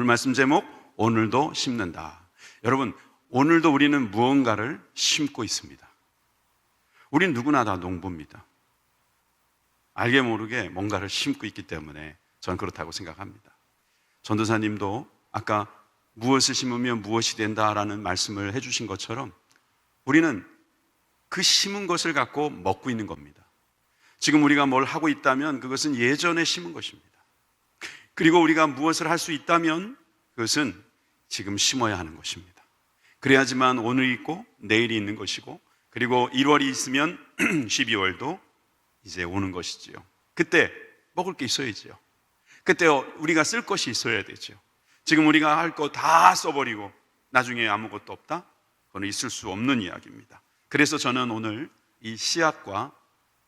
오늘 말씀 제목, 오늘도 심는다. 여러분, 오늘도 우리는 무언가를 심고 있습니다. 우린 누구나 다 농부입니다. 알게 모르게 뭔가를 심고 있기 때문에 저는 그렇다고 생각합니다. 전도사님도 아까 무엇을 심으면 무엇이 된다라는 말씀을 해주신 것처럼 우리는 그 심은 것을 갖고 먹고 있는 겁니다. 지금 우리가 뭘 하고 있다면 그것은 예전에 심은 것입니다. 그리고 우리가 무엇을 할 수 있다면 그것은 지금 심어야 하는 것입니다. 그래야지만 오늘이 있고 내일이 있는 것이고, 그리고 1월이 있으면 12월도 이제 오는 것이지요. 그때 먹을 게 있어야지요. 그때 우리가 쓸 것이 있어야 되죠. 지금 우리가 할 거 다 써버리고 나중에 아무것도 없다? 그건 있을 수 없는 이야기입니다. 그래서 저는 오늘 이 씨앗과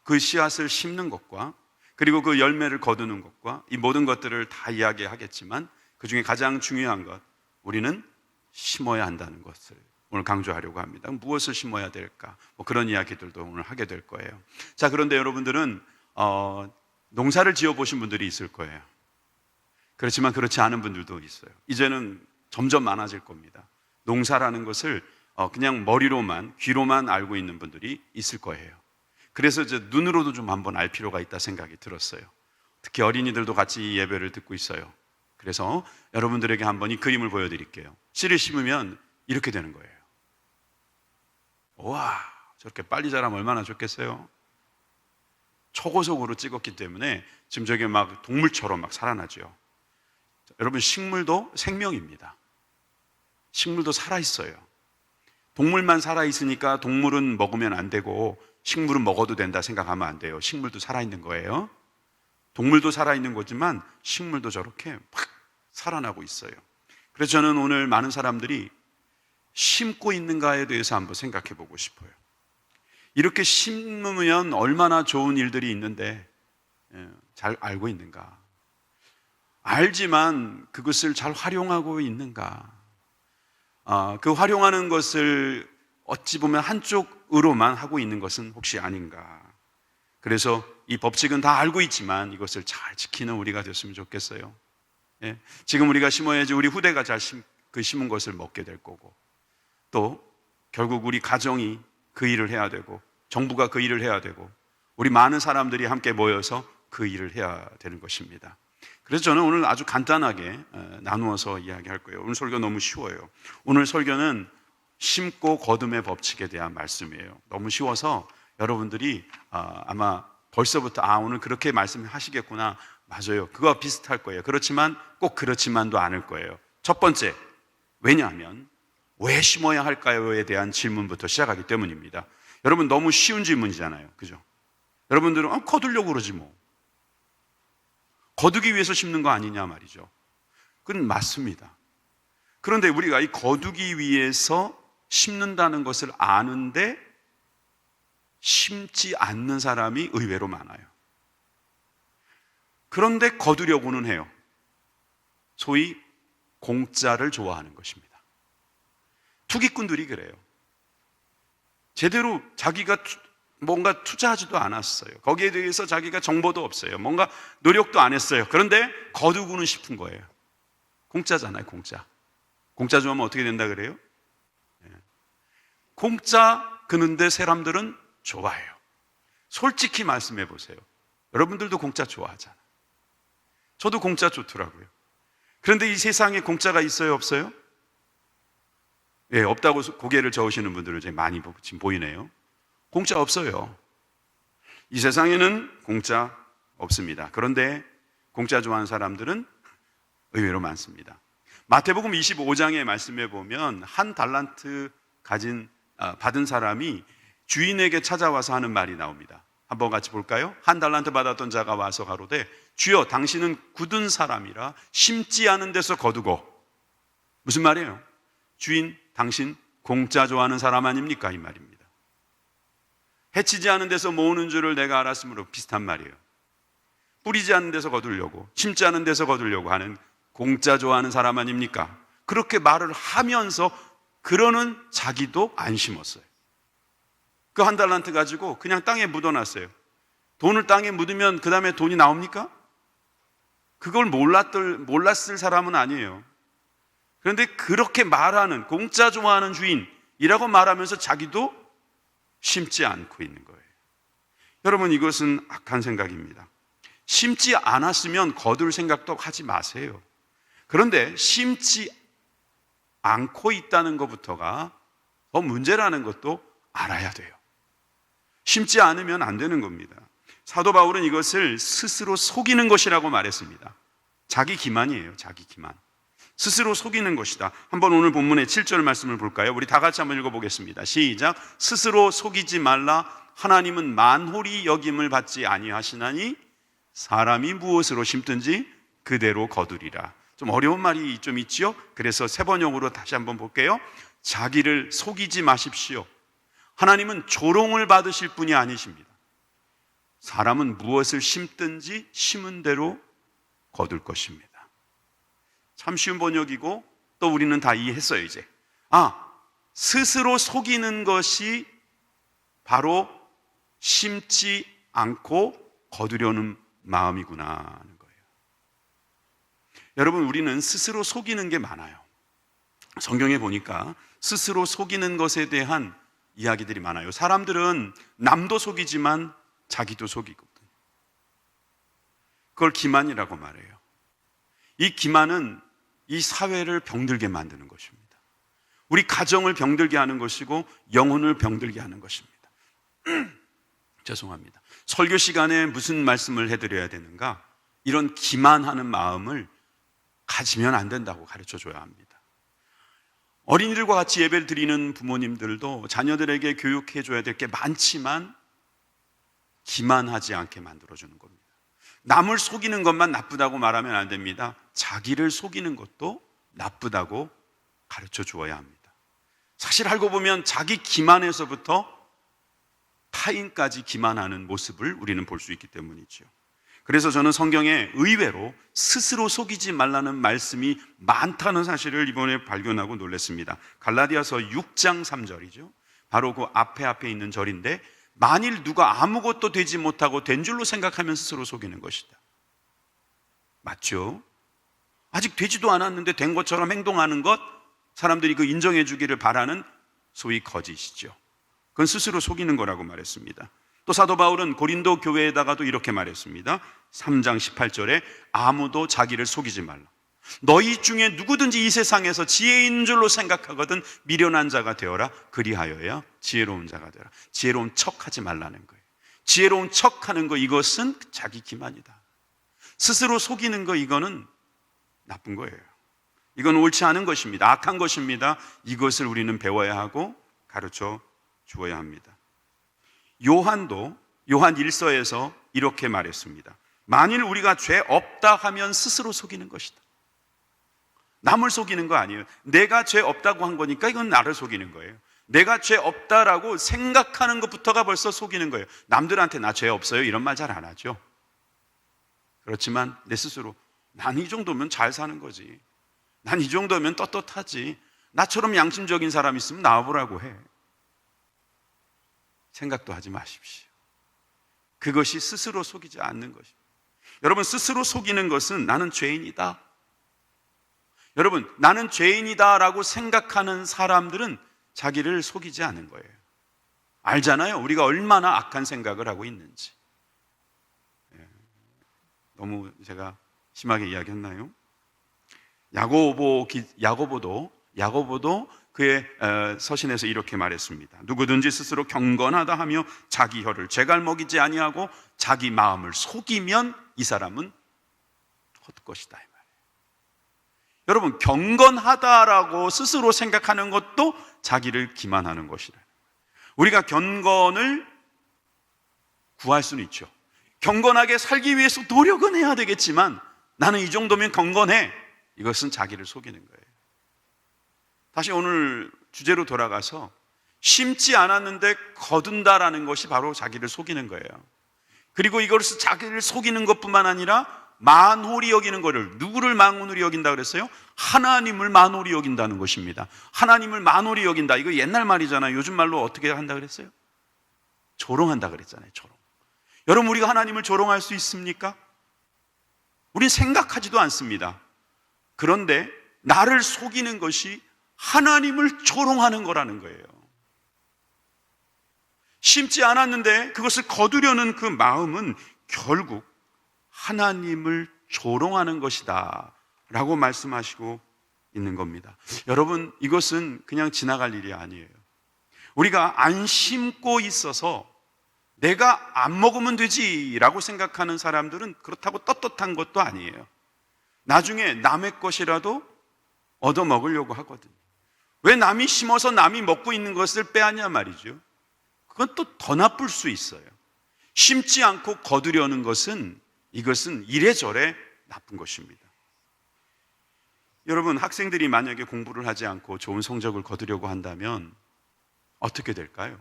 그 씨앗을 심는 것과 그리고 그 열매를 거두는 것과 이 모든 것들을 다 이야기하겠지만 그 중에 가장 중요한 것, 우리는 심어야 한다는 것을 오늘 강조하려고 합니다. 무엇을 심어야 될까? 그런 이야기들도 오늘 하게 될 거예요. 자, 그런데 여러분들은 농사를 지어보신 분들이 있을 거예요. 그렇지만 그렇지 않은 분들도 있어요. 이제는 점점 많아질 겁니다. 농사라는 것을 그냥 머리로만, 귀로만 알고 있는 분들이 있을 거예요. 그래서 이제 눈으로도 좀 한번 알 필요가 있다 생각이 들었어요. 특히 어린이들도 같이 이 예배를 듣고 있어요. 그래서 여러분들에게 한번 이 그림을 보여드릴게요. 씨를 심으면 이렇게 되는 거예요. 와, 저렇게 빨리 자라면 얼마나 좋겠어요. 초고속으로 찍었기 때문에 지금 저게 막 동물처럼 막 살아나죠. 여러분, 식물도 생명입니다. 식물도 살아있어요. 동물만 살아있으니까 동물은 먹으면 안 되고 식물은 먹어도 된다 생각하면 안 돼요. 식물도 살아있는 거예요. 동물도 살아있는 거지만 식물도 저렇게 막 살아나고 있어요. 그래서 저는 오늘 많은 사람들이 심고 있는가에 대해서 한번 생각해 보고 싶어요. 이렇게 심으면 얼마나 좋은 일들이 있는데 잘 알고 있는가? 알지만 그것을 잘 활용하고 있는가? 그 활용하는 것을 어찌 보면 한쪽으로만 하고 있는 것은 혹시 아닌가? 그래서 이 법칙은 다 알고 있지만 이것을 잘 지키는 우리가 됐으면 좋겠어요. 예? 지금 우리가 심어야지 우리 후대가 잘 그 심은 것을 먹게 될 거고, 또 결국 우리 가정이 그 일을 해야 되고, 정부가 그 일을 해야 되고, 우리 많은 사람들이 함께 모여서 그 일을 해야 되는 것입니다. 그래서 저는 오늘 아주 간단하게 나누어서 이야기할 거예요. 오늘 설교 너무 쉬워요. 오늘 설교는 심고 거둠의 법칙에 대한 말씀이에요. 너무 쉬워서 여러분들이 아마 벌써부터 오늘 그렇게 말씀하시겠구나. 맞아요. 그거와 비슷할 거예요. 그렇지만 꼭 그렇지만도 않을 거예요. 첫 번째, 왜냐하면 왜 심어야 할까요에 대한 질문부터 시작하기 때문입니다. 여러분, 너무 쉬운 질문이잖아요. 그죠? 여러분들은 거두려고 그러지 뭐. 거두기 위해서 심는 거 아니냐 말이죠. 그건 맞습니다. 그런데 우리가 이 거두기 위해서 심는다는 것을 아는데 심지 않는 사람이 의외로 많아요. 그런데 거두려고는 해요. 소위 공짜를 좋아하는 것입니다. 투기꾼들이 그래요. 제대로 자기가 뭔가 투자하지도 않았어요. 거기에 대해서 자기가 정보도 없어요. 뭔가 노력도 안 했어요. 그런데 거두고는 싶은 거예요. 공짜잖아요, 공짜. 공짜 좋아하면 어떻게 된다 그래요? 공짜 그런데 사람들은 좋아해요. 솔직히 말씀해 보세요. 여러분들도 공짜 좋아하잖아요. 저도 공짜 좋더라고요. 그런데 이 세상에 공짜가 있어요, 없어요? 예, 없다고 고개를 저으시는 분들을 이제 많이 지금 보이네요. 공짜 없어요. 이 세상에는 공짜 없습니다. 그런데 공짜 좋아하는 사람들은 의외로 많습니다. 마태복음 25장의 말씀에 보면 한 달란트 받은 사람이 주인에게 찾아와서 하는 말이 나옵니다. 한번 같이 볼까요? 한 달란트 받았던 자가 와서 가로되 주여 당신은 굳은 사람이라 심지 않은 데서 거두고. 무슨 말이에요? 주인, 당신 공짜 좋아하는 사람 아닙니까? 이 말입니다. 해치지 않은 데서 모으는 줄을 내가 알았으므로 비슷한 말이에요. 뿌리지 않는 데서 거두려고, 심지 않은 데서 거두려고 하는 공짜 좋아하는 사람 아닙니까? 그렇게 말을 하면서 그러는 자기도 안 심었어요. 그 한 달란트 가지고 그냥 땅에 묻어놨어요. 돈을 땅에 묻으면 그 다음에 돈이 나옵니까? 그걸 몰랐을 사람은 아니에요. 그런데 그렇게 말하는, 공짜 좋아하는 주인이라고 말하면서 자기도 심지 않고 있는 거예요. 여러분, 이것은 악한 생각입니다. 심지 않았으면 거둘 생각도 하지 마세요. 그런데 심지 않고 있다는 것부터가 더 문제라는 것도 알아야 돼요. 심지 않으면 안 되는 겁니다. 사도 바울은 이것을 스스로 속이는 것이라고 말했습니다. 자기 기만이에요. 자기 기만. 스스로 속이는 것이다. 한번 오늘 본문의 7절 말씀을 볼까요? 우리 다 같이 한번 읽어보겠습니다. 시작. 스스로 속이지 말라. 하나님은 만홀히 여김을 받지 아니하시나니 사람이 무엇으로 심든지 그대로 거두리라. 좀 어려운 말이 좀 있지요? 그래서 세 번역으로 다시 한번 볼게요. 자기를 속이지 마십시오. 하나님은 조롱을 받으실 분이 아니십니다. 사람은 무엇을 심든지 심은 대로 거둘 것입니다. 참 쉬운 번역이고 또 우리는 다 이해했어요. 이제 스스로 속이는 것이 바로 심지 않고 거두려는 마음이구나 하는 거예요. 여러분, 우리는 스스로 속이는 게 많아요. 성경에 보니까 스스로 속이는 것에 대한 이야기들이 많아요. 사람들은 남도 속이지만 자기도 속이거든. 그걸 기만이라고 말해요. 이 기만은 이 사회를 병들게 만드는 것입니다. 우리 가정을 병들게 하는 것이고 영혼을 병들게 하는 것입니다. 죄송합니다. 설교 시간에 무슨 말씀을 해드려야 되는가? 이런 기만하는 마음을 가지면 안 된다고 가르쳐 줘야 합니다. 어린이들과 같이 예배를 드리는 부모님들도 자녀들에게 교육해 줘야 될 게 많지만 기만하지 않게 만들어주는 겁니다. 남을 속이는 것만 나쁘다고 말하면 안 됩니다. 자기를 속이는 것도 나쁘다고 가르쳐 주어야 합니다. 사실 알고 보면 자기 기만에서부터 타인까지 기만하는 모습을 우리는 볼 수 있기 때문이죠. 그래서 저는 성경에 의외로 스스로 속이지 말라는 말씀이 많다는 사실을 이번에 발견하고 놀랐습니다. 갈라디아서 6장 3절이죠. 바로 그 앞에 있는 절인데, 만일 누가 아무것도 되지 못하고 된 줄로 생각하면 스스로 속이는 것이다. 맞죠? 아직 되지도 않았는데 된 것처럼 행동하는 것, 사람들이 그 인정해 주기를 바라는 소위 거짓이죠. 그건 스스로 속이는 거라고 말했습니다. 또 사도 바울은 고린도 교회에다가도 이렇게 말했습니다. 3장 18절에 아무도 자기를 속이지 말라. 너희 중에 누구든지 이 세상에서 지혜인 줄로 생각하거든 미련한 자가 되어라. 그리하여야 지혜로운 자가 되어라. 지혜로운 척하지 말라는 거예요. 지혜로운 척하는 거, 이것은 자기 기만이다. 스스로 속이는 거, 이거는 나쁜 거예요. 이건 옳지 않은 것입니다. 악한 것입니다. 이것을 우리는 배워야 하고 가르쳐 주어야 합니다. 요한도 요한 1서에서 이렇게 말했습니다. 만일 우리가 죄 없다 하면 스스로 속이는 것이다. 남을 속이는 거 아니에요. 내가 죄 없다고 한 거니까 이건 나를 속이는 거예요. 내가 죄 없다라고 생각하는 것부터가 벌써 속이는 거예요. 남들한테 나 죄 없어요 이런 말 잘 안 하죠. 그렇지만 내 스스로 난 이 정도면 잘 사는 거지, 난 이 정도면 떳떳하지, 나처럼 양심적인 사람 있으면 나와보라고 해. 생각도 하지 마십시오. 그것이 스스로 속이지 않는 것입니다. 여러분, 스스로 속이는 것은 나는 죄인이다. 여러분, 나는 죄인이다라고 생각하는 사람들은 자기를 속이지 않은 거예요. 알잖아요. 우리가 얼마나 악한 생각을 하고 있는지. 너무 제가 심하게 이야기했나요? 야고보도 그의 서신에서 이렇게 말했습니다. 누구든지 스스로 경건하다 하며 자기 혀를 재갈먹이지 아니하고 자기 마음을 속이면 이 사람은 헛것이다. 여러분, 경건하다라고 스스로 생각하는 것도 자기를 기만하는 것이라. 우리가 경건을 구할 수는 있죠. 경건하게 살기 위해서 노력은 해야 되겠지만 나는 이 정도면 경건해. 이것은 자기를 속이는 거예요. 다시 오늘 주제로 돌아가서 심지 않았는데 거둔다라는 것이 바로 자기를 속이는 거예요. 그리고 이것을 자기를 속이는 것뿐만 아니라 만홀히 여기는 것을, 누구를 만홀히 여긴다 그랬어요? 하나님을 만홀히 여긴다는 것입니다. 하나님을 만홀히 여긴다. 이거 옛날 말이잖아요. 요즘 말로 어떻게 한다 그랬어요? 조롱한다 그랬잖아요. 조롱. 여러분, 우리가 하나님을 조롱할 수 있습니까? 우린 생각하지도 않습니다. 그런데 나를 속이는 것이 하나님을 조롱하는 거라는 거예요. 심지 않았는데 그것을 거두려는 그 마음은 결국 하나님을 조롱하는 것이다 라고 말씀하시고 있는 겁니다. 여러분, 이것은 그냥 지나갈 일이 아니에요. 우리가 안 심고 있어서 내가 안 먹으면 되지라고 생각하는 사람들은 그렇다고 떳떳한 것도 아니에요. 나중에 남의 것이라도 얻어 먹으려고 하거든요. 왜 남이 심어서 남이 먹고 있는 것을 빼앗냐 말이죠. 그건 또 더 나쁠 수 있어요. 심지 않고 거두려는 것은, 이것은 이래저래 나쁜 것입니다. 여러분, 학생들이 만약에 공부를 하지 않고 좋은 성적을 거두려고 한다면 어떻게 될까요?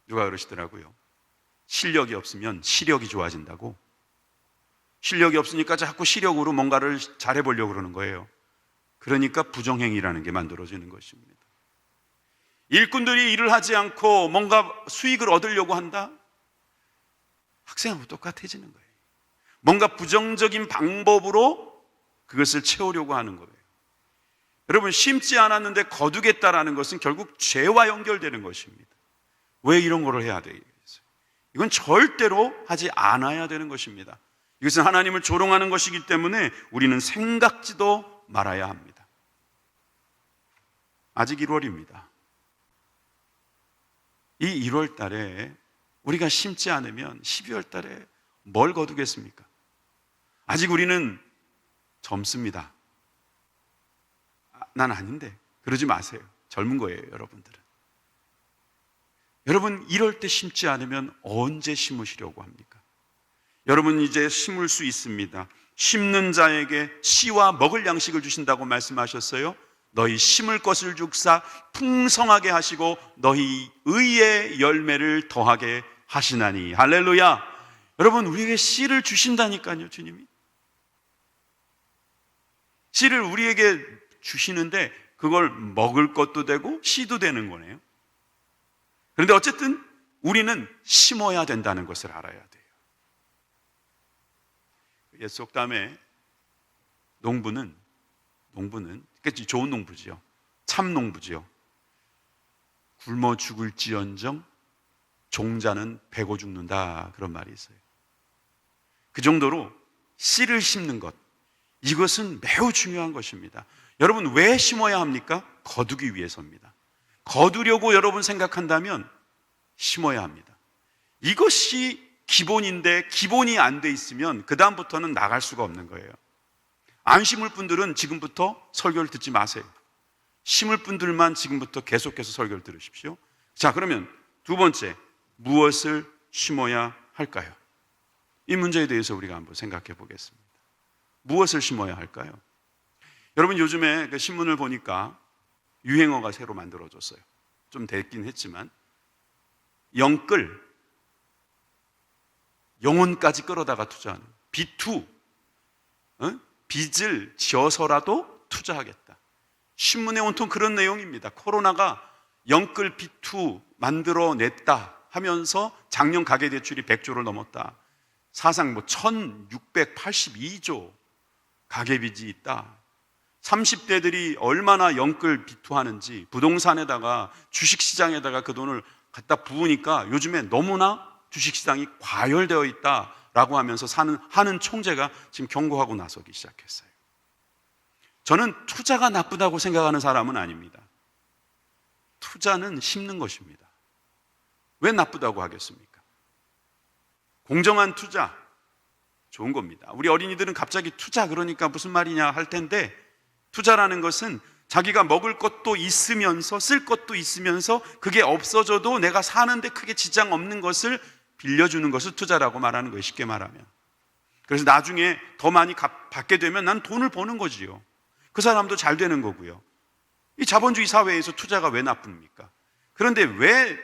누가 그러시더라고요. 실력이 없으면 시력이 좋아진다고. 실력이 없으니까 자꾸 시력으로 뭔가를 잘해보려고 그러는 거예요. 그러니까 부정행위라는 게 만들어지는 것입니다. 일꾼들이 일을 하지 않고 뭔가 수익을 얻으려고 한다? 학생하고 똑같아지는 거예요. 뭔가 부정적인 방법으로 그것을 채우려고 하는 거예요. 여러분, 심지 않았는데 거두겠다라는 것은 결국 죄와 연결되는 것입니다. 왜 이런 걸 해야 되겠어요? 이건 절대로 하지 않아야 되는 것입니다. 이것은 하나님을 조롱하는 것이기 때문에 우리는 생각지도 말아야 합니다. 아직 1월입니다. 이 1월 달에 우리가 심지 않으면 12월 달에 뭘 거두겠습니까? 아직 우리는 젊습니다. 난 아닌데. 그러지 마세요. 젊은 거예요, 여러분들은. 여러분, 이럴 때 심지 않으면 언제 심으시려고 합니까? 여러분, 이제 심을 수 있습니다. 심는 자에게 씨와 먹을 양식을 주신다고 말씀하셨어요. 너희 심을 것을 줍사 풍성하게 하시고 너희 의의 열매를 더하게 하시나니. 할렐루야. 여러분, 우리에게 씨를 주신다니까요, 주님이. 씨를 우리에게 주시는데 그걸 먹을 것도 되고 씨도 되는 거네요. 그런데 어쨌든 우리는 심어야 된다는 것을 알아야 돼요. 옛 속담에 농부는 그러니까 좋은 농부지요. 참 농부지요. 굶어 죽을지언정 종자는 배고 죽는다, 그런 말이 있어요. 그 정도로 씨를 심는 것, 이것은 매우 중요한 것입니다. 여러분, 왜 심어야 합니까? 거두기 위해서입니다. 거두려고 여러분 생각한다면 심어야 합니다. 이것이 기본인데 기본이 안 돼 있으면 그 다음부터는 나갈 수가 없는 거예요. 안 심을 분들은 지금부터 설교를 듣지 마세요. 심을 분들만 지금부터 계속해서 설교를 들으십시오. 자, 그러면 두 번째, 무엇을 심어야 할까요? 이 문제에 대해서 우리가 한번 생각해 보겠습니다. 무엇을 심어야 할까요? 여러분, 요즘에 그 신문을 보니까 유행어가 새로 만들어졌어요. 좀 됐긴 했지만, 영끌, 영혼까지 끌어다가 투자하는 B2, 빚을 지어서라도 투자하겠다. 신문에 온통 그런 내용입니다. 코로나가 영끌 B2 만들어냈다 하면서 작년 가계대출이 100조를 넘었다. 사상 1682조 가계빚이 있다. 30대들이 얼마나 영끌 B2 하는지, 부동산에다가 주식시장에다가 그 돈을 갖다 부으니까 요즘에 너무나 주식시장이 과열되어 있다라고 하면서 하는 총재가 지금 경고하고 나서기 시작했어요. 저는 투자가 나쁘다고 생각하는 사람은 아닙니다. 투자는 심는 것입니다. 왜 나쁘다고 하겠습니까? 공정한 투자, 좋은 겁니다. 우리 어린이들은 갑자기 투자 그러니까 무슨 말이냐 할 텐데, 투자라는 것은 자기가 먹을 것도 있으면서 쓸 것도 있으면서 그게 없어져도 내가 사는데 크게 지장 없는 것을 빌려주는 것을 투자라고 말하는 거예요, 쉽게 말하면. 그래서 나중에 더 많이 받게 되면 난 돈을 버는 거지요. 그 사람도 잘 되는 거고요. 이 자본주의 사회에서 투자가 왜 나쁩니까? 그런데 왜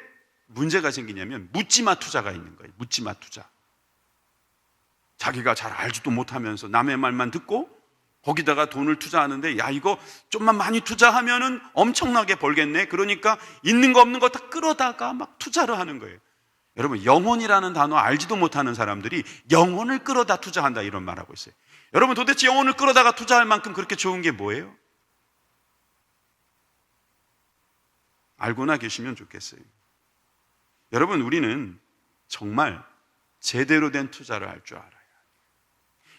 문제가 생기냐면 묻지마 투자가 있는 거예요. 묻지마 투자. 자기가 잘 알지도 못하면서 남의 말만 듣고 거기다가 돈을 투자하는데, 야, 이거 좀만 많이 투자하면은 엄청나게 벌겠네. 그러니까 있는 거 없는 거 다 끌어다가 막 투자를 하는 거예요. 여러분, 영혼이라는 단어 알지도 못하는 사람들이 영혼을 끌어다 투자한다 이런 말하고 있어요. 여러분, 도대체 영혼을 끌어다가 투자할 만큼 그렇게 좋은 게 뭐예요? 알고나 계시면 좋겠어요. 여러분, 우리는 정말 제대로 된 투자를 할 줄 알아요.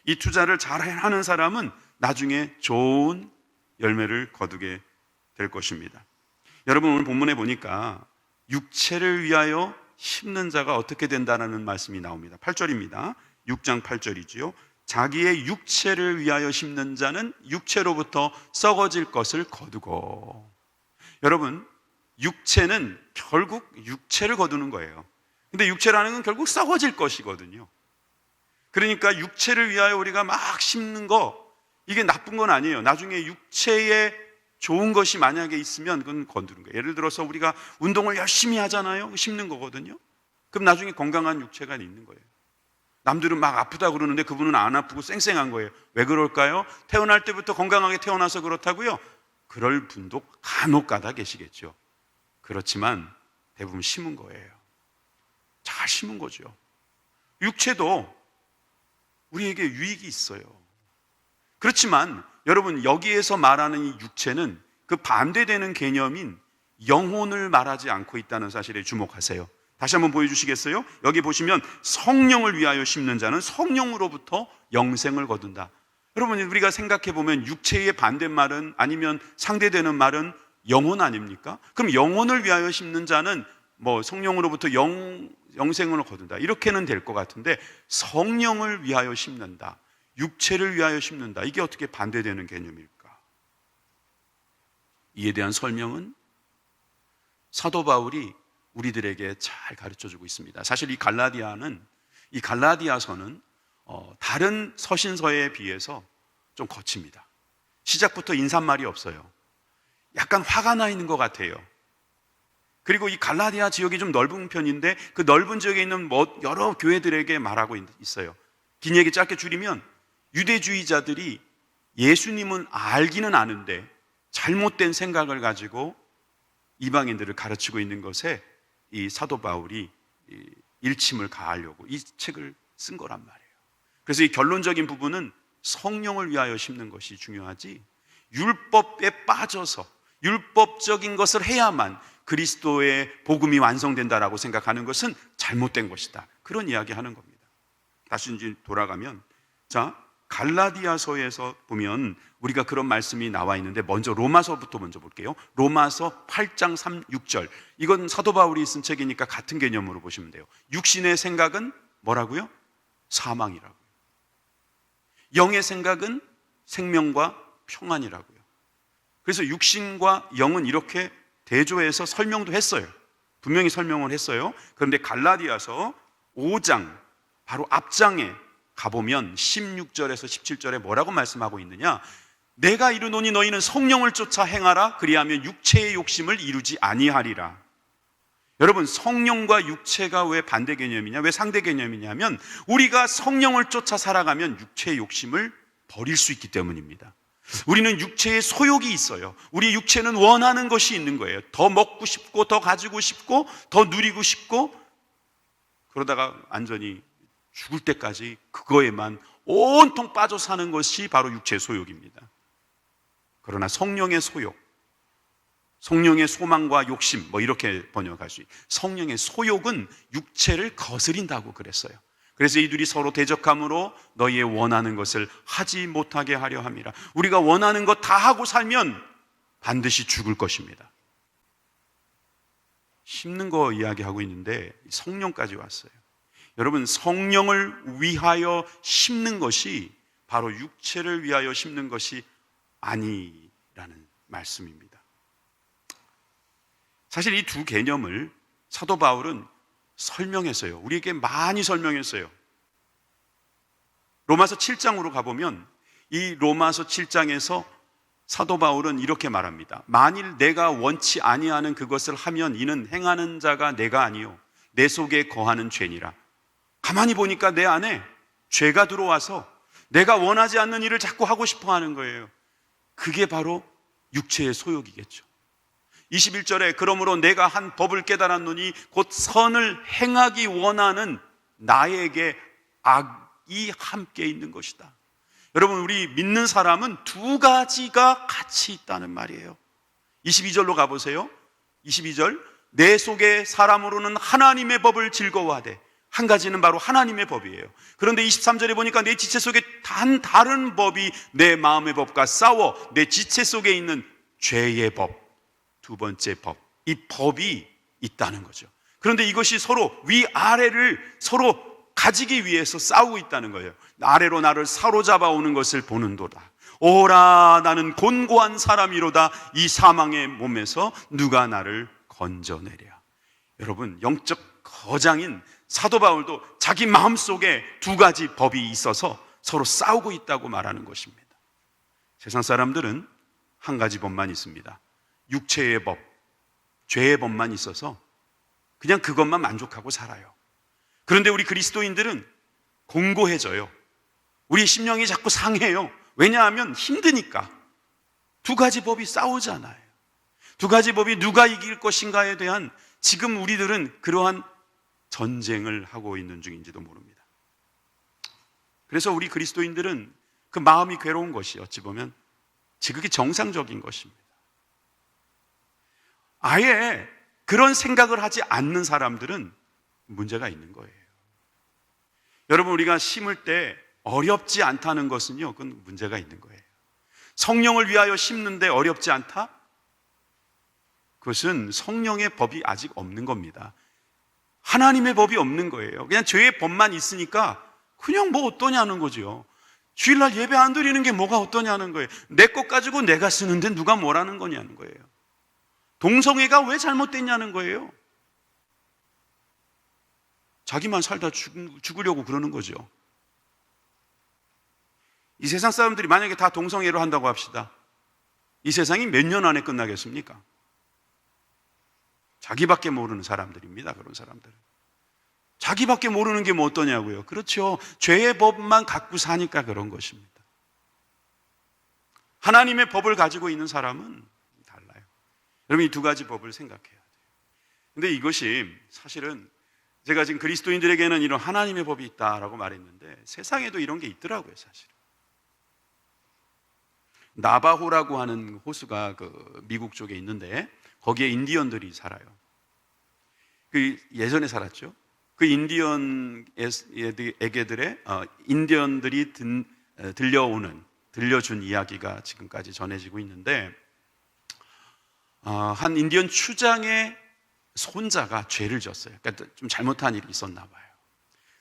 이 투자를 잘 하는 사람은 나중에 좋은 열매를 거두게 될 것입니다. 여러분, 오늘 본문에 보니까 육체를 위하여 심는 자가 어떻게 된다는 말씀이 나옵니다. 8절입니다. 6장 8절이지요. 자기의 육체를 위하여 심는 자는 육체로부터 썩어질 것을 거두고. 여러분, 육체는 결국 육체를 거두는 거예요. 근데 육체라는 건 결국 썩어질 것이거든요. 그러니까 육체를 위하여 우리가 막 심는 거, 이게 나쁜 건 아니에요. 나중에 육체에 좋은 것이 만약에 있으면 그건 거두는 거예요. 예를 들어서 우리가 운동을 열심히 하잖아요. 심는 거거든요. 그럼 나중에 건강한 육체가 있는 거예요. 남들은 막 아프다 그러는데 그분은 안 아프고 쌩쌩한 거예요. 왜 그럴까요? 태어날 때부터 건강하게 태어나서 그렇다고요? 그럴 분도 간혹 가다 계시겠죠. 그렇지만 대부분 심은 거예요. 잘 심은 거죠. 육체도 우리에게 유익이 있어요. 그렇지만 여러분, 여기에서 말하는 이 육체는 그 반대되는 개념인 영혼을 말하지 않고 있다는 사실에 주목하세요. 다시 한번 보여주시겠어요? 여기 보시면 성령을 위하여 심는 자는 성령으로부터 영생을 거둔다. 여러분, 우리가 생각해 보면 육체의 반대말은, 아니면 상대되는 말은 영혼 아닙니까? 그럼 영혼을 위하여 심는 자는 뭐 성령으로부터 영생을 거둔다, 이렇게는 될 것 같은데, 성령을 위하여 심는다, 육체를 위하여 심는다, 이게 어떻게 반대되는 개념일까? 이에 대한 설명은 사도 바울이 우리들에게 잘 가르쳐주고 있습니다. 사실 이 갈라디아서는 다른 서신서에 비해서 좀 거칩니다. 시작부터 인사말이 없어요. 약간 화가 나 있는 것 같아요. 그리고 이 갈라디아 지역이 좀 넓은 편인데 그 넓은 지역에 있는 여러 교회들에게 말하고 있어요. 긴 얘기 짧게 줄이면, 유대주의자들이 예수님은 알기는 아는데 잘못된 생각을 가지고 이방인들을 가르치고 있는 것에 이 사도 바울이 일침을 가하려고 이 책을 쓴 거란 말이에요. 그래서 이 결론적인 부분은 성령을 위하여 심는 것이 중요하지, 율법에 빠져서 율법적인 것을 해야만 그리스도의 복음이 완성된다라고 생각하는 것은 잘못된 것이다, 그런 이야기 하는 겁니다. 다시 이제 돌아가면, 자, 갈라디아서에서 보면 우리가 그런 말씀이 나와 있는데, 먼저 로마서부터 먼저 볼게요. 로마서 8장 3, 6절. 이건 사도 바울이 쓴 책이니까 같은 개념으로 보시면 돼요. 육신의 생각은 뭐라고요? 사망이라고요. 영의 생각은 생명과 평안이라고요. 그래서 육신과 영은 이렇게 대조해서 설명도 했어요. 분명히 설명을 했어요. 그런데 갈라디아서 5장 바로 앞장에 가보면 16절에서 17절에 뭐라고 말씀하고 있느냐? 내가 이르노니 너희는 성령을 쫓아 행하라, 그리하면 육체의 욕심을 이루지 아니하리라. 여러분, 성령과 육체가 왜 반대 개념이냐, 왜 상대 개념이냐면, 우리가 성령을 쫓아 살아가면 육체의 욕심을 버릴 수 있기 때문입니다. 우리는 육체의 소욕이 있어요. 우리 육체는 원하는 것이 있는 거예요. 더 먹고 싶고, 더 가지고 싶고, 더 누리고 싶고, 그러다가 완전히 죽을 때까지 그거에만 온통 빠져 사는 것이 바로 육체의 소욕입니다. 그러나 성령의 소욕, 성령의 소망과 욕심, 뭐 이렇게 번역할 수 있어요. 성령의 소욕은 육체를 거스린다고 그랬어요. 그래서 이들이 서로 대적함으로 너희의 원하는 것을 하지 못하게 하려 함이라. 우리가 원하는 것 다 하고 살면 반드시 죽을 것입니다. 심는 거 이야기하고 있는데 성령까지 왔어요. 여러분, 성령을 위하여 심는 것이 바로 육체를 위하여 심는 것이 아니라는 말씀입니다. 사실 이 두 개념을 사도 바울은 설명했어요. 우리에게 많이 설명했어요. 로마서 7장으로 가보면 이 로마서 7장에서 사도 바울은 이렇게 말합니다. 만일 내가 원치 아니하는 그것을 하면 이는 행하는 자가 내가 아니요 내 속에 거하는 죄니라. 가만히 보니까 내 안에 죄가 들어와서 내가 원하지 않는 일을 자꾸 하고 싶어 하는 거예요. 그게 바로 육체의 소욕이겠죠. 21절에 그러므로 내가 한 법을 깨달았노니 곧 선을 행하기 원하는 나에게 악이 함께 있는 것이다. 여러분, 우리 믿는 사람은 두 가지가 같이 있다는 말이에요. 22절로 가보세요. 22절, 내 속에 사람으로는 하나님의 법을 즐거워하되, 한 가지는 바로 하나님의 법이에요. 그런데 23절에 보니까 내 지체 속에 다른 법이 내 마음의 법과 싸워 내 지체 속에 있는 죄의 법, 두 번째 법, 이 법이 있다는 거죠. 그런데 이것이 서로 위아래를 서로 가지기 위해서 싸우고 있다는 거예요. 아래로 나를 사로잡아 오는 것을 보는도다. 오라, 나는 곤고한 사람이로다. 이 사망의 몸에서 누가 나를 건져내랴. 여러분, 영적 거장인 사도 바울도 자기 마음속에 두 가지 법이 있어서 서로 싸우고 있다고 말하는 것입니다. 세상 사람들은 한 가지 법만 있습니다. 육체의 법, 죄의 법만 있어서 그냥 그것만 만족하고 살아요. 그런데 우리 그리스도인들은 공고해져요. 우리 심령이 자꾸 상해요. 왜냐하면 힘드니까. 두 가지 법이 싸우잖아요. 두 가지 법이 누가 이길 것인가에 대한 지금 우리들은 그러한 전쟁을 하고 있는 중인지도 모릅니다. 그래서 우리 그리스도인들은 그 마음이 괴로운 것이 어찌 보면 지극히 정상적인 것입니다. 아예 그런 생각을 하지 않는 사람들은 문제가 있는 거예요. 여러분, 우리가 심을 때 어렵지 않다는 것은요, 그건 문제가 있는 거예요. 성령을 위하여 심는데 어렵지 않다? 그것은 성령의 법이 아직 없는 겁니다. 하나님의 법이 없는 거예요. 그냥 죄의 법만 있으니까 그냥 뭐 어떠냐는 거죠. 주일날 예배 안 드리는 게 뭐가 어떠냐는 거예요. 내 것 가지고 내가 쓰는데 누가 뭐라는 거냐는 거예요. 동성애가 왜 잘못됐냐는 거예요. 자기만 살다 죽으려고 그러는 거죠. 이 세상 사람들이 만약에 다 동성애로 한다고 합시다. 이 세상이 몇 년 안에 끝나겠습니까? 자기밖에 모르는 사람들입니다. 그런 사람들은 자기밖에 모르는 게 뭐 어떠냐고요. 그렇죠. 죄의 법만 갖고 사니까 그런 것입니다. 하나님의 법을 가지고 있는 사람은 달라요. 여러분, 이 두 가지 법을 생각해야 돼요. 근데 이것이 사실은 제가 지금 그리스도인들에게는 이런 하나님의 법이 있다라고 말했는데 세상에도 이런 게 있더라고요. 사실은 나바호라고 하는 호수가 그 미국 쪽에 있는데 거기에 인디언들이 살아요. 그 예전에 살았죠. 그 인디언들이 들려준 이야기가 지금까지 전해지고 있는데, 한 인디언 추장의 손자가 죄를 졌어요. 그러니까 좀 잘못한 일이 있었나 봐요.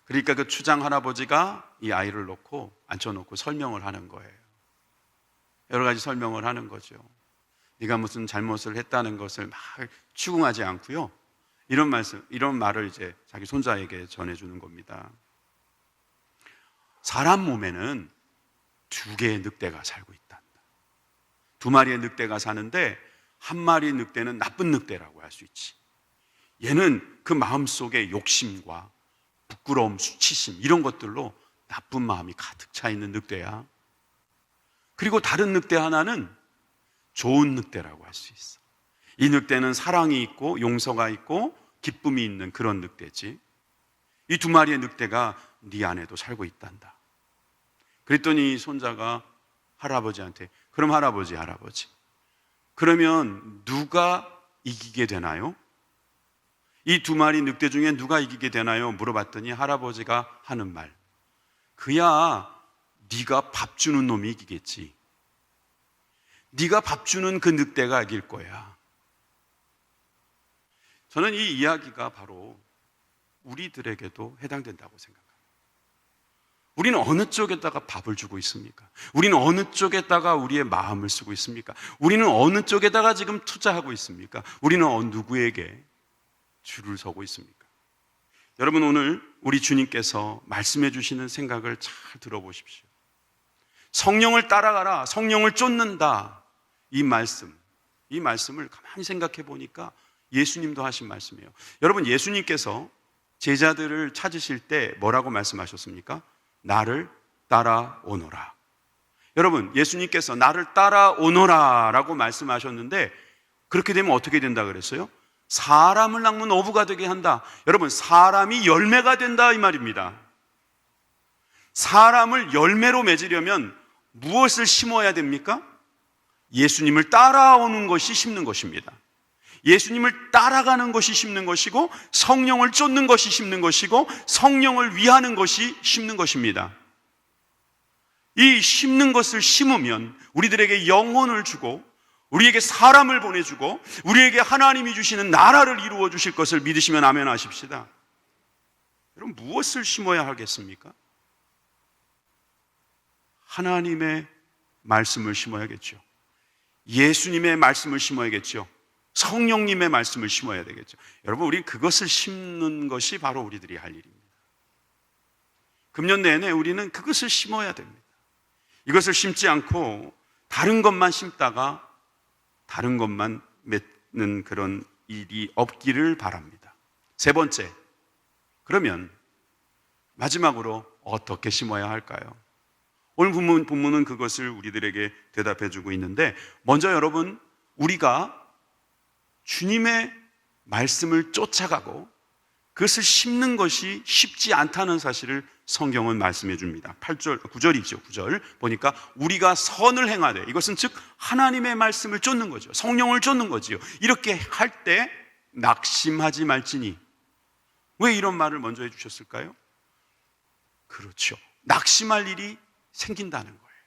그러니까 그 추장 할아버지가 이 아이를 놓고 앉혀놓고 설명을 하는 거예요. 여러 가지 설명을 하는 거죠. 네가 무슨 잘못을 했다는 것을 막 추궁하지 않고요. 이런 말을 이제 자기 손자에게 전해주는 겁니다. 사람 몸에는 두 개의 늑대가 살고 있단다. 두 마리의 늑대가 사는데 한 마리 늑대는 나쁜 늑대라고 할 수 있지. 얘는 그 마음속에 욕심과 부끄러움, 수치심 이런 것들로 나쁜 마음이 가득 차 있는 늑대야. 그리고 다른 늑대 하나는 좋은 늑대라고 할 수 있어. 이 늑대는 사랑이 있고 용서가 있고 기쁨이 있는 그런 늑대지. 이 두 마리의 늑대가 네 안에도 살고 있단다. 그랬더니 손자가 할아버지한테, 그럼 할아버지 그러면 누가 이기게 되나요? 이 두 마리 늑대 중에 누가 이기게 되나요? 물어봤더니 할아버지가 하는 말, 그야 네가 밥 주는 놈이 이기겠지. 네가 밥 주는 그 늑대가 이길 거야. 저는 이 이야기가 바로 우리들에게도 해당된다고 생각합니다. 우리는 어느 쪽에다가 밥을 주고 있습니까? 우리는 어느 쪽에다가 우리의 마음을 쓰고 있습니까? 우리는 어느 쪽에다가 지금 투자하고 있습니까? 우리는 누구에게 줄을 서고 있습니까? 여러분, 오늘 우리 주님께서 말씀해 주시는 생각을 잘 들어보십시오. 성령을 따라가라, 성령을 쫓는다. 이 말씀을 가만히 생각해 보니까 예수님도 하신 말씀이에요. 여러분, 예수님께서 제자들을 찾으실 때 뭐라고 말씀하셨습니까? 나를 따라오너라. 여러분, 예수님께서 나를 따라오너라 라고 말씀하셨는데 그렇게 되면 어떻게 된다 그랬어요? 사람을 낚는 어부가 되게 한다. 여러분, 사람이 열매가 된다 이 말입니다. 사람을 열매로 맺으려면 무엇을 심어야 됩니까? 예수님을 따라오는 것이 심는 것입니다. 예수님을 따라가는 것이 심는 것이고, 성령을 쫓는 것이 심는 것이고, 성령을 위하는 것이 심는 것입니다. 이 심는 것을 심으면 우리들에게 영혼을 주고, 우리에게 사람을 보내주고, 우리에게 하나님이 주시는 나라를 이루어 주실 것을 믿으시면 아멘 하십시다. 여러분, 무엇을 심어야 하겠습니까? 하나님의 말씀을 심어야겠죠. 예수님의 말씀을 심어야겠죠. 성령님의 말씀을 심어야 되겠죠. 여러분, 우리 그것을 심는 것이 바로 우리들이 할 일입니다. 금년 내내 우리는 그것을 심어야 됩니다. 이것을 심지 않고 다른 것만 심다가 다른 것만 맺는 그런 일이 없기를 바랍니다. 세 번째, 그러면 마지막으로 어떻게 심어야 할까요? 오늘 본문은 그것을 우리들에게 대답해 주고 있는데, 먼저 여러분, 우리가 주님의 말씀을 쫓아가고 그것을 심는 것이 쉽지 않다는 사실을 성경은 말씀해 줍니다. 8절, 9절이죠. 9절 보니까 우리가 선을 행하되, 이것은 즉 하나님의 말씀을 쫓는 거죠. 성령을 쫓는 거지요. 이렇게 할 때 낙심하지 말지니. 왜 이런 말을 먼저 해주셨을까요? 그렇죠. 낙심할 일이 생긴다는 거예요.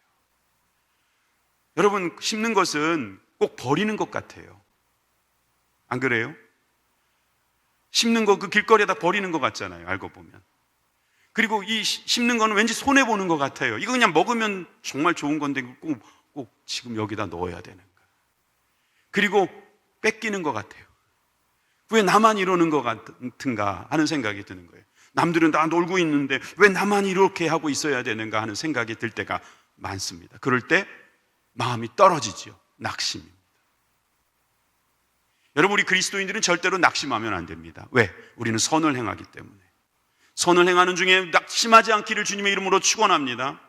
여러분, 심는 것은 꼭 버리는 것 같아요. 안 그래요? 심는 거 그 길거리에다 버리는 것 같잖아요. 알고 보면. 그리고 이 심는 거는 왠지 손해보는 것 같아요. 이거 그냥 먹으면 정말 좋은 건데 꼭 지금 여기다 넣어야 되는가. 그리고 뺏기는 것 같아요. 왜 나만 이러는 것 같은가 하는 생각이 드는 거예요. 남들은 다 놀고 있는데 왜 나만 이렇게 하고 있어야 되는가 하는 생각이 들 때가 많습니다. 그럴 때 마음이 떨어지지요. 낙심입니다. 여러분, 우리 그리스도인들은 절대로 낙심하면 안 됩니다. 왜? 우리는 선을 행하기 때문에. 선을 행하는 중에 낙심하지 않기를 주님의 이름으로 축원합니다.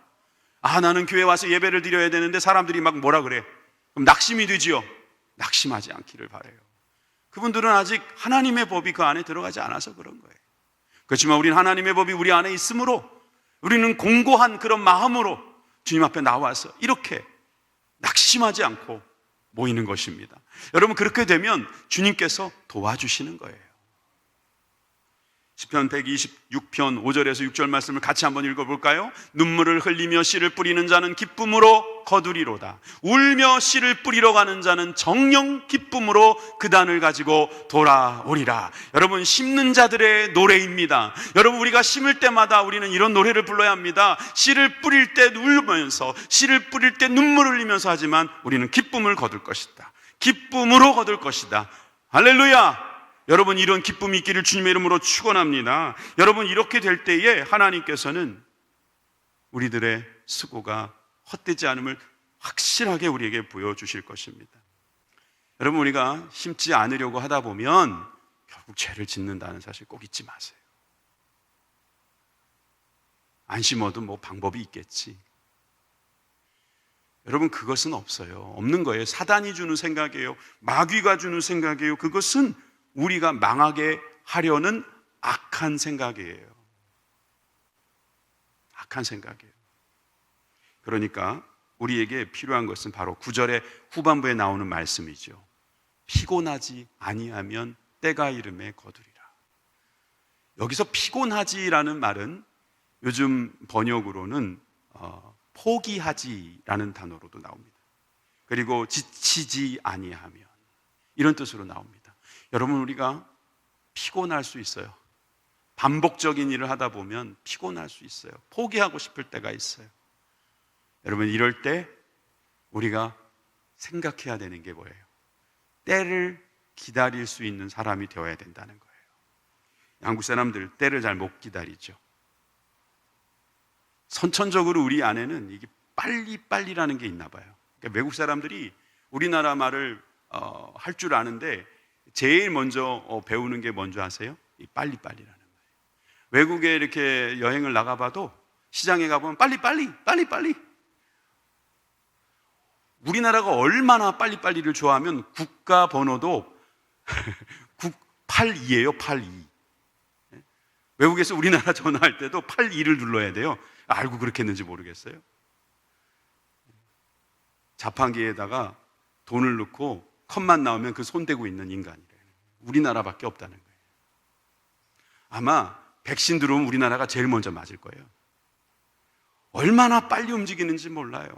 나는 교회 와서 예배를 드려야 되는데 사람들이 막 뭐라 그래. 그럼 낙심이 되지요. 낙심하지 않기를 바라요. 그분들은 아직 하나님의 법이 그 안에 들어가지 않아서 그런 거예요. 그렇지만 우리는 하나님의 법이 우리 안에 있으므로, 우리는 공고한 그런 마음으로 주님 앞에 나와서 이렇게 낙심하지 않고 모이는 것입니다. 여러분, 그렇게 되면 주님께서 도와주시는 거예요. 시편 126편 5절에서 6절 말씀을 같이 한번 읽어볼까요? 눈물을 흘리며 씨를 뿌리는 자는 기쁨으로 거두리로다. 울며 씨를 뿌리러 가는 자는 정령 기쁨으로 그 단을 가지고 돌아오리라. 여러분, 심는 자들의 노래입니다. 여러분, 우리가 심을 때마다 우리는 이런 노래를 불러야 합니다. 씨를 뿌릴 때 울면서, 씨를 뿌릴 때 눈물을 흘리면서 하지만 우리는 기쁨을 거둘 것이다. 기쁨으로 거둘 것이다. 할렐루야! 여러분, 이런 기쁨이 있기를 주님의 이름으로 축원합니다. 여러분, 이렇게 될 때에 하나님께서는 우리들의 수고가 헛되지 않음을 확실하게 우리에게 보여주실 것입니다. 여러분, 우리가 심지 않으려고 하다 보면 결국 죄를 짓는다는 사실 꼭 잊지 마세요. 안 심어도 뭐 방법이 있겠지. 여러분, 그것은 없어요. 없는 거예요. 사단이 주는 생각이에요. 마귀가 주는 생각이에요. 그것은 우리가 망하게 하려는 악한 생각이에요. 악한 생각이에요. 그러니까 우리에게 필요한 것은 바로 9절의 후반부에 나오는 말씀이죠. 피곤하지 아니하면 때가 이름에 거두리라. 여기서 피곤하지라는 말은 요즘 번역으로는 포기하지라는 단어로도 나옵니다. 그리고 지치지 아니하면, 이런 뜻으로 나옵니다. 여러분, 우리가 피곤할 수 있어요. 반복적인 일을 하다 보면 피곤할 수 있어요. 포기하고 싶을 때가 있어요. 여러분, 이럴 때 우리가 생각해야 되는 게 뭐예요? 때를 기다릴 수 있는 사람이 되어야 된다는 거예요. 한국 사람들 때를 잘 못 기다리죠. 선천적으로 우리 안에는 이게 빨리빨리라는 게 있나 봐요. 그러니까 외국 사람들이 우리나라 말을 할 줄 아는데 제일 먼저 배우는 게 뭔지 아세요? 이 빨리빨리라는 거예요. 외국에 이렇게 여행을 나가봐도 시장에 가보면 빨리빨리. 우리나라가 얼마나 빨리빨리를 좋아하면 국가 번호도 82예요, 82. 외국에서 우리나라 전화할 때도 82를 눌러야 돼요. 알고 그렇게 했는지 모르겠어요. 자판기에다가 돈을 넣고 컷만 나오면 그 손대고 있는 인간이래요. 우리나라밖에 없다는 거예요. 아마 백신 들어오면 우리나라가 제일 먼저 맞을 거예요. 얼마나 빨리 움직이는지 몰라요.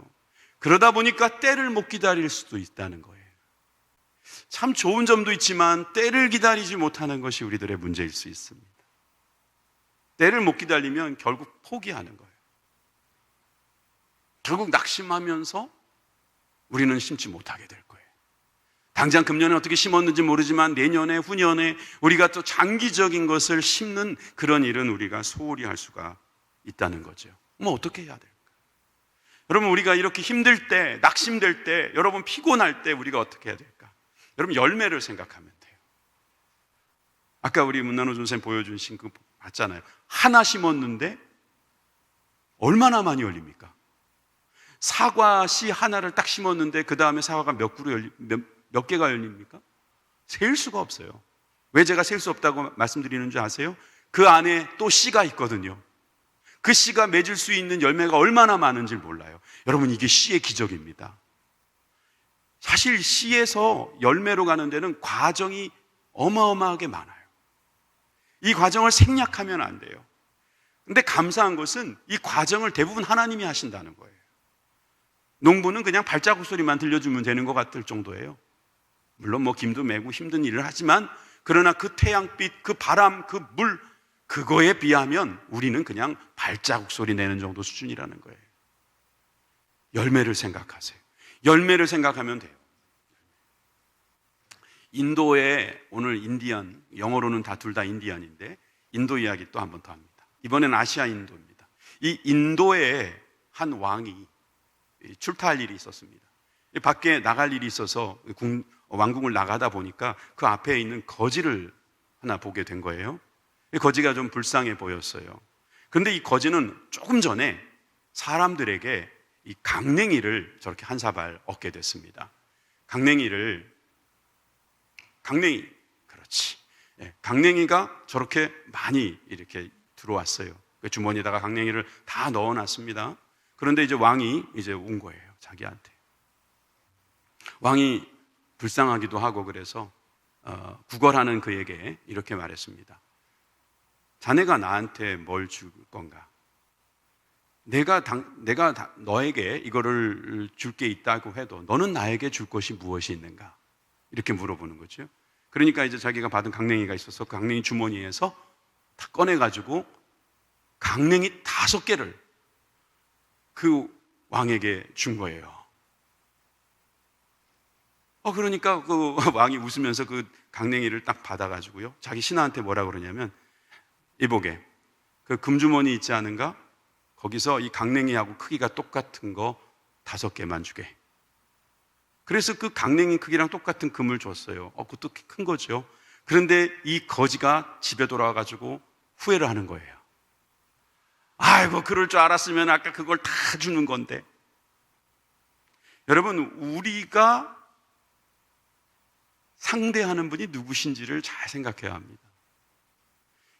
그러다 보니까 때를 못 기다릴 수도 있다는 거예요. 참 좋은 점도 있지만 때를 기다리지 못하는 것이 우리들의 문제일 수 있습니다. 때를 못 기다리면 결국 포기하는 거예요. 결국 낙심하면서 우리는 심지 못하게 될 거예요. 당장 금년에 어떻게 심었는지 모르지만 내년에, 후년에 우리가 또 장기적인 것을 심는 그런 일은 우리가 소홀히 할 수가 있다는 거죠. 어떻게 해야 될까? 여러분, 우리가 이렇게 힘들 때, 낙심될 때, 여러분 피곤할 때 우리가 어떻게 해야 될까? 여러분, 열매를 생각하면 돼요. 아까 우리 문난호 선생님 보여주신 그 봤잖아요. 하나 심었는데 얼마나 많이 열립니까? 사과 씨 하나를 딱 심었는데 그 다음에 사과가 몇 개가 열립니까? 셀 수가 없어요. 왜 제가 셀 수 없다고 말씀드리는 줄 아세요? 그 안에 또 씨가 있거든요. 그 씨가 맺을 수 있는 열매가 얼마나 많은지 몰라요. 여러분, 이게 씨의 기적입니다. 사실 씨에서 열매로 가는 데는 과정이 어마어마하게 많아요. 이 과정을 생략하면 안 돼요. 근데 감사한 것은 이 과정을 대부분 하나님이 하신다는 거예요. 농부는 그냥 발자국 소리만 들려주면 되는 것 같을 정도예요. 물론 김도 메고 힘든 일을 하지만, 그러나 그 태양빛, 그 바람, 그 물, 그거에 비하면 우리는 그냥 발자국 소리 내는 정도 수준이라는 거예요. 열매를 생각하세요. 열매를 생각하면 돼요. 인도에 오늘 인디언, 영어로는 둘 다 인디언인데 인도 이야기 또 한 번 더 합니다. 이번엔 아시아 인도입니다. 이 인도에 한 왕이 출타할 일이 있었습니다. 밖에 나갈 일이 있어서 왕궁을 나가다 보니까 그 앞에 있는 거지를 하나 보게 된 거예요. 이 거지가 좀 불쌍해 보였어요. 그런데 이 거지는 조금 전에 사람들에게 이 강냉이를 저렇게 한 사발 얻게 됐습니다. 강냉이가 저렇게 많이 이렇게 들어왔어요. 그 주머니에다가 강냉이를 다 넣어놨습니다. 그런데 이제 왕이 온 거예요, 자기한테. 왕이 불쌍하기도 하고 그래서 구걸하는 그에게 이렇게 말했습니다. 자네가 나한테 뭘 줄 건가? 내가 너에게 이거를 줄 게 있다고 해도 너는 나에게 줄 것이 무엇이 있는가? 이렇게 물어보는 거죠. 그러니까 이제 자기가 받은 강냉이가 있어서 그 강냉이 주머니에서 다 꺼내가지고 강냉이 5개를 그 왕에게 준 거예요. 그러니까 그 왕이 웃으면서 그 강냉이를 딱 받아가지고요, 자기 신하한테 뭐라 그러냐면, 이보게, 그 금주머니 있지 않은가? 거기서 이 강냉이하고 크기가 똑같은 거 5개만 주게. 그래서 그 강냉이 크기랑 똑같은 금을 줬어요. 그것도 큰 거죠. 그런데 이 거지가 집에 돌아와가지고 후회를 하는 거예요. 아이고, 그럴 줄 알았으면 아까 그걸 다 주는 건데. 여러분, 우리가 상대하는 분이 누구신지를 잘 생각해야 합니다.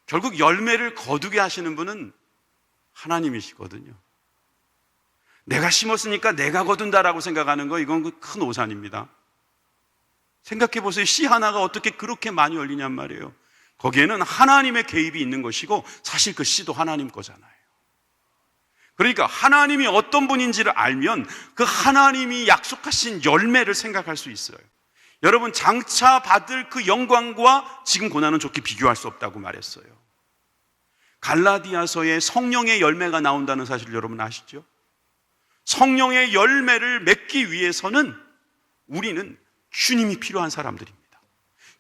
결국 열매를 거두게 하시는 분은 하나님이시거든요. 내가 심었으니까 내가 거둔다라고 생각하는 거, 이건 큰 오산입니다. 생각해 보세요. 씨 하나가 어떻게 그렇게 많이 열리냔 말이에요. 거기에는 하나님의 개입이 있는 것이고, 사실 그 씨도 하나님 거잖아요. 그러니까 하나님이 어떤 분인지를 알면 그 하나님이 약속하신 열매를 생각할 수 있어요. 여러분, 장차 받을 그 영광과 지금 고난은 좋게 비교할 수 없다고 말했어요. 갈라디아서에 성령의 열매가 나온다는 사실 여러분 아시죠? 성령의 열매를 맺기 위해서는 우리는 주님이 필요한 사람들입니다.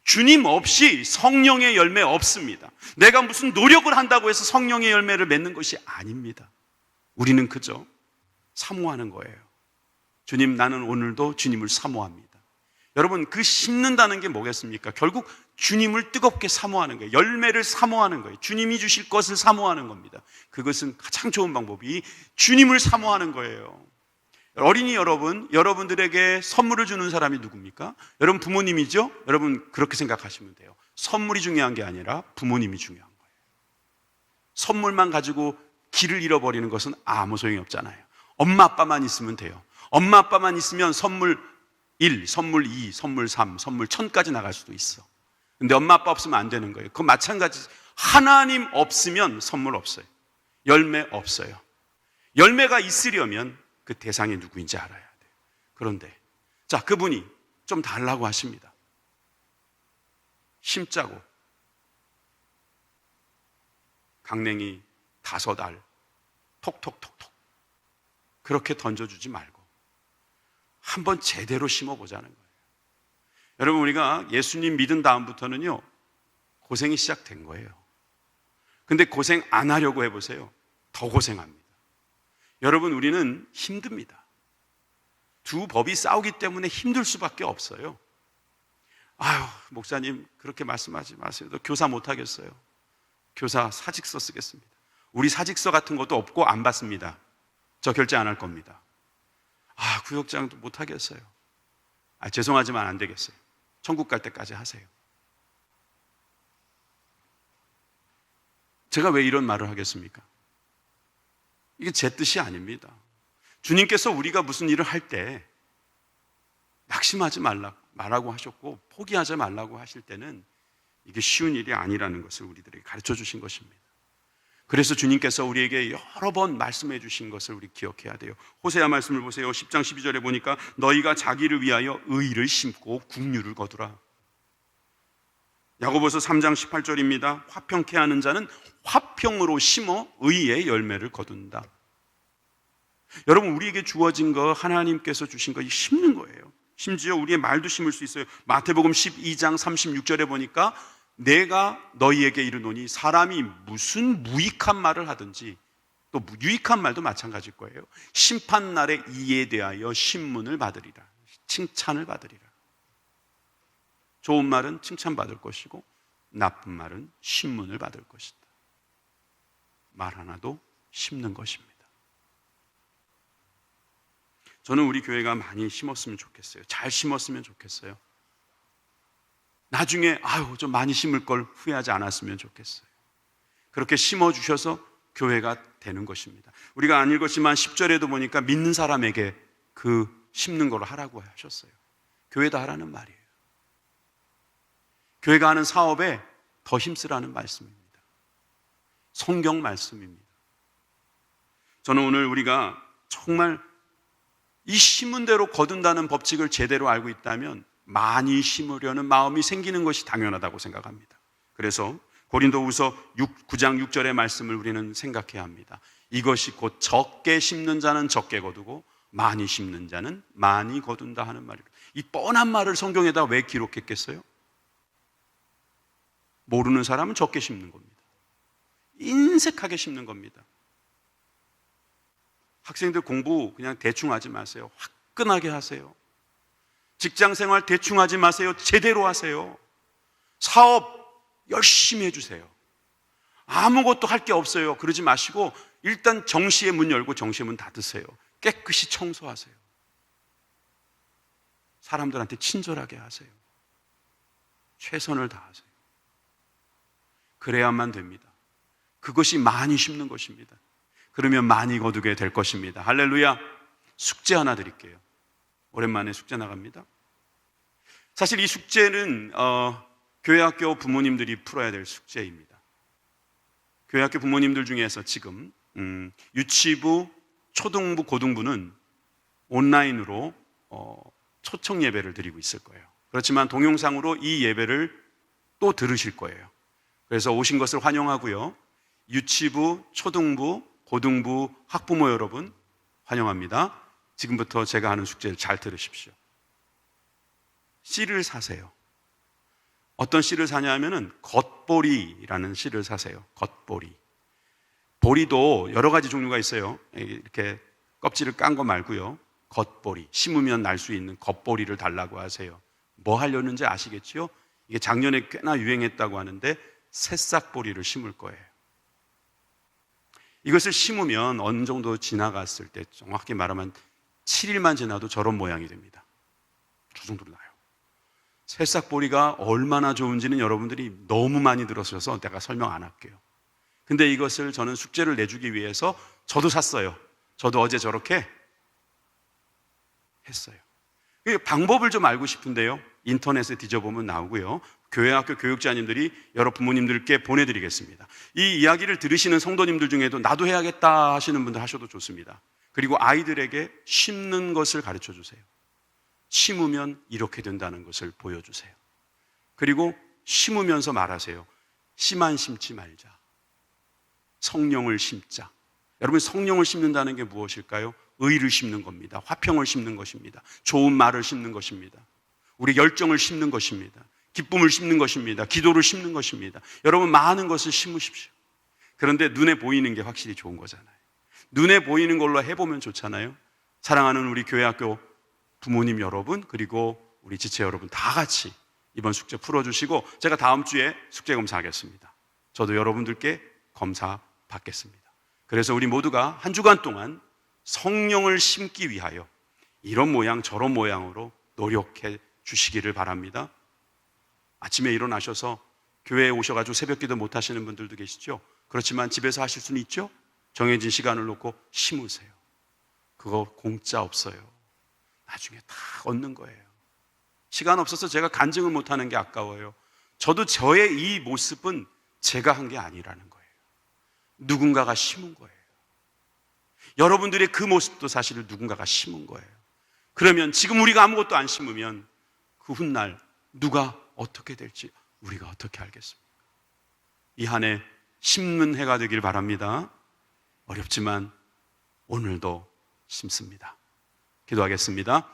주님 없이 성령의 열매 없습니다. 내가 무슨 노력을 한다고 해서 성령의 열매를 맺는 것이 아닙니다. 우리는 그저 사모하는 거예요. 주님, 나는 오늘도 주님을 사모합니다. 여러분, 그 심는다는 게 뭐겠습니까? 결국 주님을 뜨겁게 사모하는 거예요. 열매를 사모하는 거예요. 주님이 주실 것을 사모하는 겁니다. 그것은 가장 좋은 방법이 주님을 사모하는 거예요. 어린이 여러분, 여러분들에게 선물을 주는 사람이 누굽니까? 여러분 부모님이죠? 여러분 그렇게 생각하시면 돼요. 선물이 중요한 게 아니라 부모님이 중요한 거예요. 선물만 가지고 길을 잃어버리는 것은 아무 소용이 없잖아요. 엄마 아빠만 있으면 돼요. 엄마 아빠만 있으면 선물 1, 선물 2, 선물 3, 선물 1000까지 나갈 수도 있어. 근데 엄마 아빠 없으면 안 되는 거예요. 그건 마찬가지. 하나님 없으면 선물 없어요. 열매 없어요. 열매가 있으려면 그 대상이 누구인지 알아야 돼요. 그런데 자, 그분이 좀 달라고 하십니다. 심자고 강냉이 5알 톡톡톡톡 그렇게 던져주지 말고 한번 제대로 심어보자는 거예요. 여러분, 우리가 예수님 믿은 다음부터는요, 고생이 시작된 거예요. 근데 고생 안 하려고 해보세요. 더 고생합니다. 여러분, 우리는 힘듭니다. 두 법이 싸우기 때문에 힘들 수밖에 없어요. 아유, 목사님 그렇게 말씀하지 마세요. 너 교사 못하겠어요. 교사 사직서 쓰겠습니다. 우리 사직서 같은 것도 없고 안 받습니다. 저 결제 안 할 겁니다. 아, 구역장도 못하겠어요. 아, 죄송하지만 안 되겠어요. 천국 갈 때까지 하세요. 제가 왜 이런 말을 하겠습니까? 이게 제 뜻이 아닙니다. 주님께서 우리가 무슨 일을 할 때 낙심하지 말라고 하셨고 포기하지 말라고 하실 때는 이게 쉬운 일이 아니라는 것을 우리들에게 가르쳐 주신 것입니다. 그래서 주님께서 우리에게 여러 번 말씀해 주신 것을 우리 기억해야 돼요. 호세아 말씀을 보세요. 10장 12절에 보니까 너희가 자기를 위하여 의를 심고 국류를 거두라. 야고보서 3장 18절입니다. 화평케 하는 자는 화평으로 심어 의의 열매를 거둔다. 여러분, 우리에게 주어진 거, 하나님께서 주신 거 심는 거예요. 심지어 우리의 말도 심을 수 있어요. 마태복음 12장 36절에 보니까 내가 너희에게 이르노니 사람이 무슨 무익한 말을 하든지, 또 유익한 말도 마찬가지일 거예요. 심판날에 이에 대하여 신문을 받으리라. 칭찬을 받으리라. 좋은 말은 칭찬받을 것이고 나쁜 말은 신문을 받을 것이다. 말 하나도 심는 것입니다. 저는 우리 교회가 많이 심었으면 좋겠어요. 잘 심었으면 좋겠어요. 나중에 좀 많이 심을 걸 후회하지 않았으면 좋겠어요. 그렇게 심어주셔서 교회가 되는 것입니다. 우리가 안 읽었지만 10절에도 보니까 믿는 사람에게 그 심는 걸 하라고 하셨어요. 교회다 하라는 말이에요. 교회가 하는 사업에 더 힘쓰라는 말씀입니다. 성경 말씀입니다. 저는 오늘 우리가 정말 이 심은 대로 거둔다는 법칙을 제대로 알고 있다면 많이 심으려는 마음이 생기는 것이 당연하다고 생각합니다. 그래서 고린도후서 9장 6절의 말씀을 우리는 생각해야 합니다. 이것이 곧 적게 심는 자는 적게 거두고 많이 심는 자는 많이 거둔다 하는 말입니다. 이 뻔한 말을 성경에다 왜 기록했겠어요? 모르는 사람은 적게 심는 겁니다. 인색하게 심는 겁니다. 학생들 공부 그냥 대충 하지 마세요. 화끈하게 하세요. 직장 생활 대충 하지 마세요. 제대로 하세요. 사업 열심히 해주세요. 아무것도 할 게 없어요. 그러지 마시고 일단 정시에 문 열고 정시에 문 닫으세요. 깨끗이 청소하세요. 사람들한테 친절하게 하세요. 최선을 다하세요. 그래야만 됩니다. 그것이 많이 심는 것입니다. 그러면 많이 거두게 될 것입니다. 할렐루야. 숙제 하나 드릴게요. 오랜만에 숙제 나갑니다. 사실 이 숙제는 교회학교 부모님들이 풀어야 될 숙제입니다. 교회학교 부모님들 중에서 지금 유치부, 초등부, 고등부는 온라인으로 초청 예배를 드리고 있을 거예요. 그렇지만 동영상으로 이 예배를 또 들으실 거예요. 그래서 오신 것을 환영하고요. 유치부, 초등부, 고등부 학부모 여러분 환영합니다. 지금부터 제가 하는 숙제를 잘 들으십시오. 씨를 사세요. 어떤 씨를 사냐 하면은 겉보리라는 씨를 사세요. 겉보리. 보리도 여러 가지 종류가 있어요. 이렇게 껍질을 깐 거 말고요. 겉보리. 심으면 날 수 있는 겉보리를 달라고 하세요. 뭐 하려는지 아시겠죠? 이게 작년에 꽤나 유행했다고 하는데 새싹보리를 심을 거예요. 이것을 심으면 어느 정도 지나갔을 때 정확히 말하면 7일만 지나도 저런 모양이 됩니다. 저 정도로 나요. 새싹보리가 얼마나 좋은지는 여러분들이 너무 많이 들으셔서 내가 설명 안 할게요. 근데 이것을 저는 숙제를 내주기 위해서 저도 샀어요. 저도 어제 저렇게 했어요. 방법을 좀 알고 싶은데요, 인터넷에 뒤져보면 나오고요, 교회학교 교육자님들이 여러 부모님들께 보내드리겠습니다. 이 이야기를 들으시는 성도님들 중에도 나도 해야겠다 하시는 분들 하셔도 좋습니다. 그리고 아이들에게 심는 것을 가르쳐 주세요. 심으면 이렇게 된다는 것을 보여주세요. 그리고 심으면서 말하세요. 씨만 심지 말자. 성령을 심자. 여러분, 성령을 심는다는 게 무엇일까요? 의를 심는 겁니다. 화평을 심는 것입니다. 좋은 말을 심는 것입니다. 우리 열정을 심는 것입니다. 기쁨을 심는 것입니다. 기도를 심는 것입니다. 여러분, 많은 것을 심으십시오. 그런데 눈에 보이는 게 확실히 좋은 거잖아요. 눈에 보이는 걸로 해보면 좋잖아요. 사랑하는 우리 교회학교 부모님 여러분, 그리고 우리 지체 여러분 다 같이 이번 숙제 풀어주시고 제가 다음 주에 숙제 검사하겠습니다. 저도 여러분들께 검사 받겠습니다. 그래서 우리 모두가 한 주간 동안 성령을 심기 위하여 이런 모양 저런 모양으로 노력해 주시기를 바랍니다. 아침에 일어나셔서 교회에 오셔가지고 새벽기도 못 하시는 분들도 계시죠? 그렇지만 집에서 하실 수는 있죠? 정해진 시간을 놓고 심으세요. 그거 공짜 없어요. 나중에 다 얻는 거예요. 시간 없어서 제가 간증을 못하는 게 아까워요. 저도 저의 이 모습은 제가 한 게 아니라는 거예요. 누군가가 심은 거예요. 여러분들의 그 모습도 사실 누군가가 심은 거예요. 그러면 지금 우리가 아무것도 안 심으면 그 훗날 누가 어떻게 될지 우리가 어떻게 알겠습니까? 이 한 해 심는 해가 되길 바랍니다. 어렵지만 오늘도 심습니다. 기도하겠습니다.